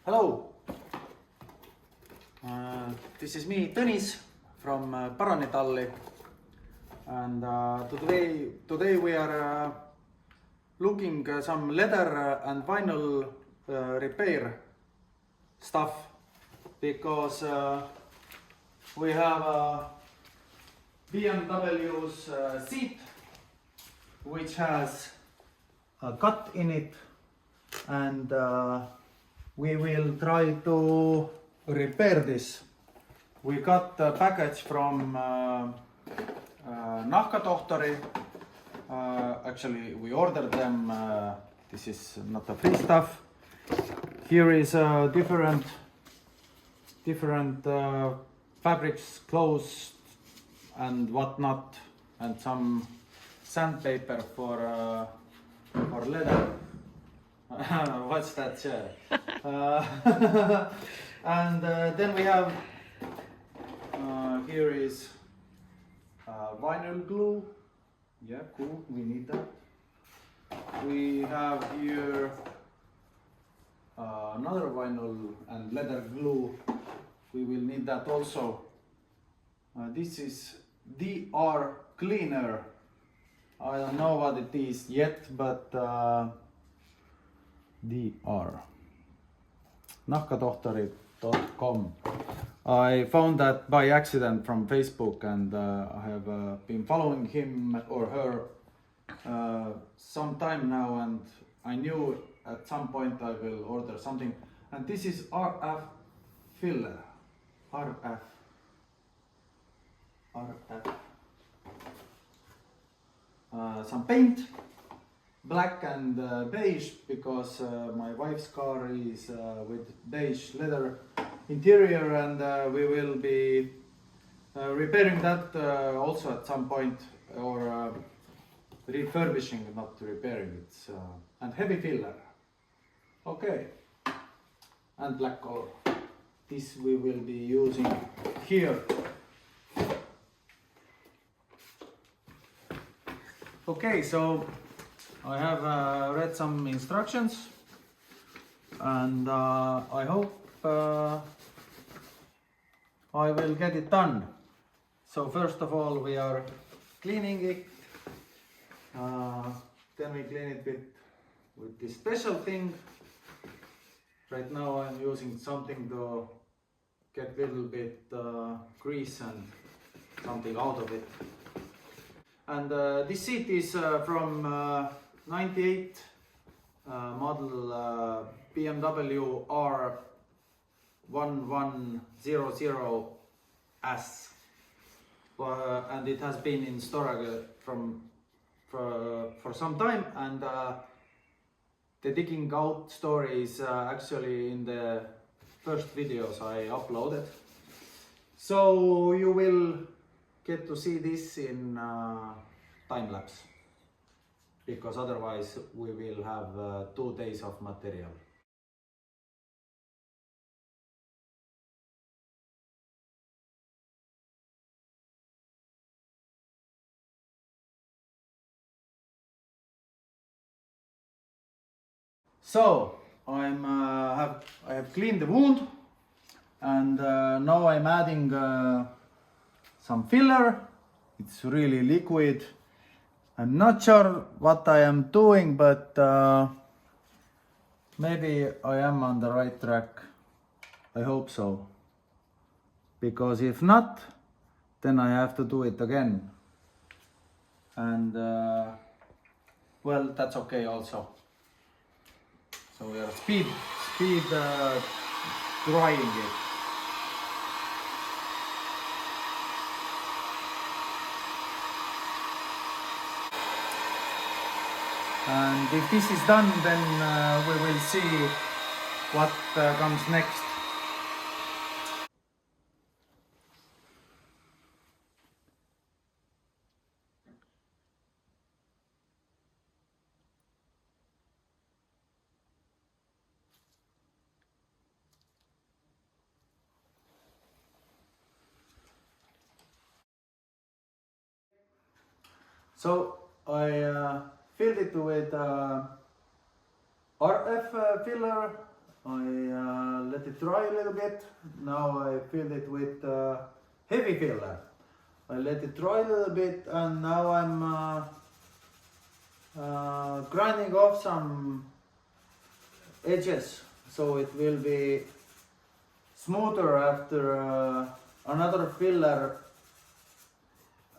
Hello, this is me, Tõnis from Paranitalli, and today we are looking some leather and vinyl repair stuff because we have BMW's seat which has a cut in it, and we will try to repair this. We got the package from Nahkatohtori. Actually, we ordered them. This is not the free stuff. Here is different fabrics, clothes, and whatnot, and some sandpaper for leather. What's that chair? And then we have here is vinyl glue. Yeah, cool, we need that. We have here another vinyl and leather glue. We will need that also. This is DR cleaner. I don't know what it is yet, but DR nahkatohtori.com. I found that by accident from Facebook, and I have been following him or her some time now, and I knew at some point I will order something. And this is RF filler. RF. Some paint, black and beige, because my wife's car is with beige leather interior, and we will be repairing that also at some point, or refurbishing, not repairing it. And heavy filler. Okay. And black color. This we will be using here. Okay, so I have read some instructions, and I hope I will get it done. So first of all, we are cleaning it. Then we clean it with this special thing. Right now I'm using something to get a little bit grease and something out of it. And this seat is from 98 model BMW R1100S, and it has been in storage for some time, and the digging out story is actually in the first videos I uploaded. So you will get to see this in time lapse, because otherwise we will have 2 days of material. So I have cleaned the wound, and now I'm adding some filler. It's really liquid. I'm not sure what I am doing, but maybe I am on the right track. I hope so. Because if not, then I have to do it again. And well, that's okay also. So we are speed drying it. And if this is done, then we will see what comes next. So I filled it with RF filler. I it dry a little bit. Now I filled it with heavy filler. I let it dry a little bit, and now I'm grinding off some edges so it will be smoother after another filler.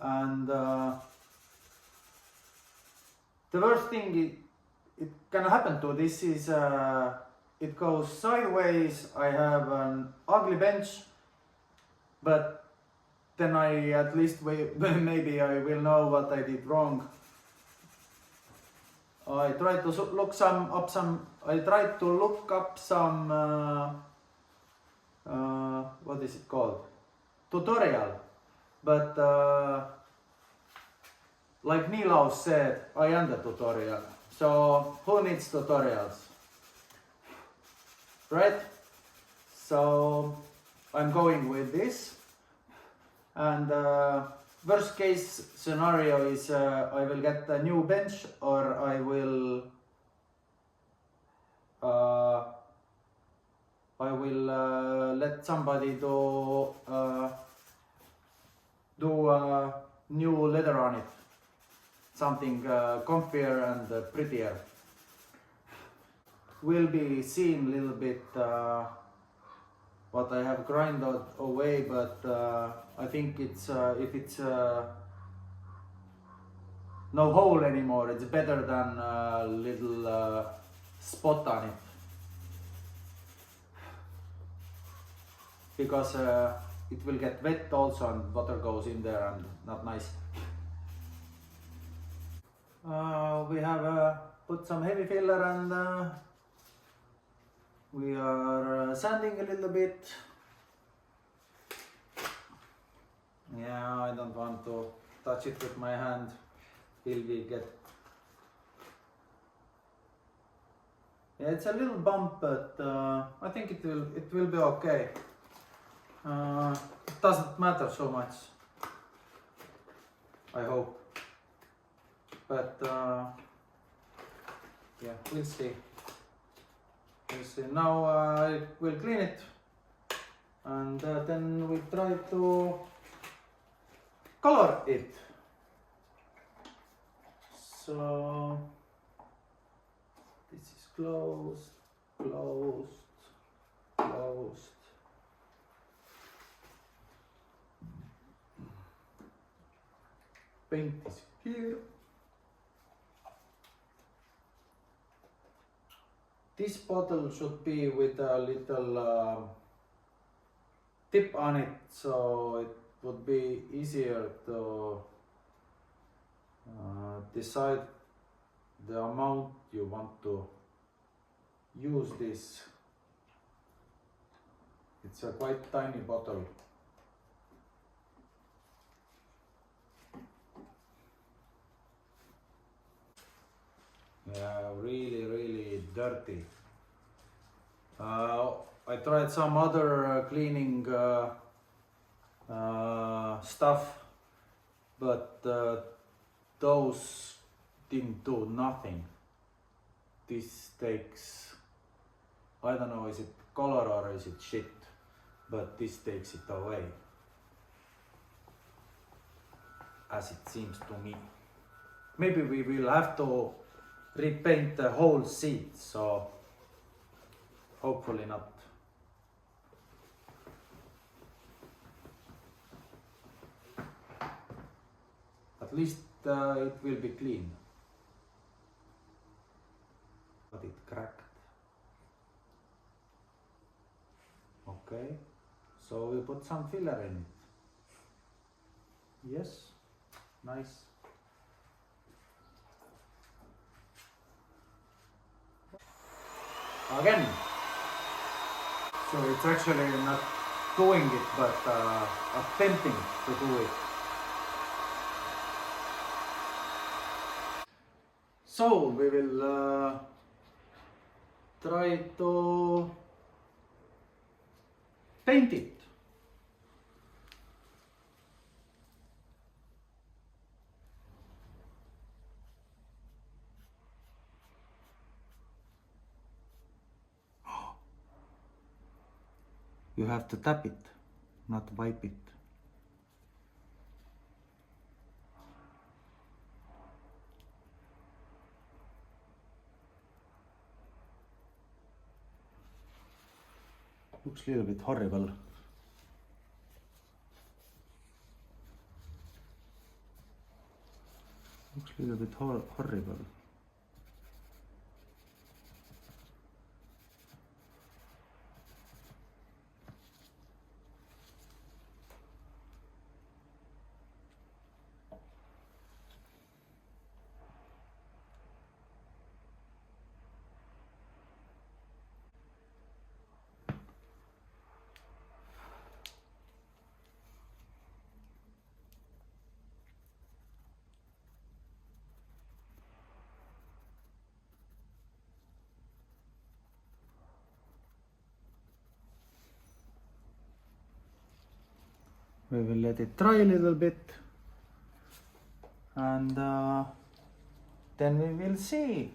And the worst thing it can happen to this is it goes sideways. I have an ugly bench, but then I at least maybe I will know what I did wrong. I tried to look up some what is it called, tutorial, but like Nilaus said, I am the tutorial. So who needs tutorials, right? So I'm going with this, and worst case scenario is I will get a new bench, or I will let somebody do new leather on it, something comfier and prettier. Will be seen a little bit what I have grinded away, but I think it's if it's no hole anymore, it's better than a little spot on it, because it will get wet also and water goes in there and not nice. We have put some heavy filler, and we are sanding a little bit. Yeah, I don't want to touch it with my hand till we get. Yeah, it's a little bump, but I think it will be okay. It doesn't matter so much, I hope. But yeah, we'll see. We'll see. Now I will clean it, and then we'll try to color it. So this is closed, closed, closed. Paint is here. This bottle should be with a little tip on it, so it would be easier to decide the amount you want to use this. It's a quite tiny bottle. Yeah, really dirty. I tried some other cleaning stuff, but those didn't do nothing. This takes, I don't know, is it color or is it shit, but this takes it away, as it seems to me. Maybe we will have to repaint the whole seat, so hopefully not. At least it will be clean. But it cracked. Okay, so we put some filler in it. Yes, nice. Again, so it's actually not doing it, but attempting to do it. So we will try to paint it. You have to tap it, not wipe it. Looks a little bit horrible. Looks a little bit horrible. We will let it dry a little bit and then we will see.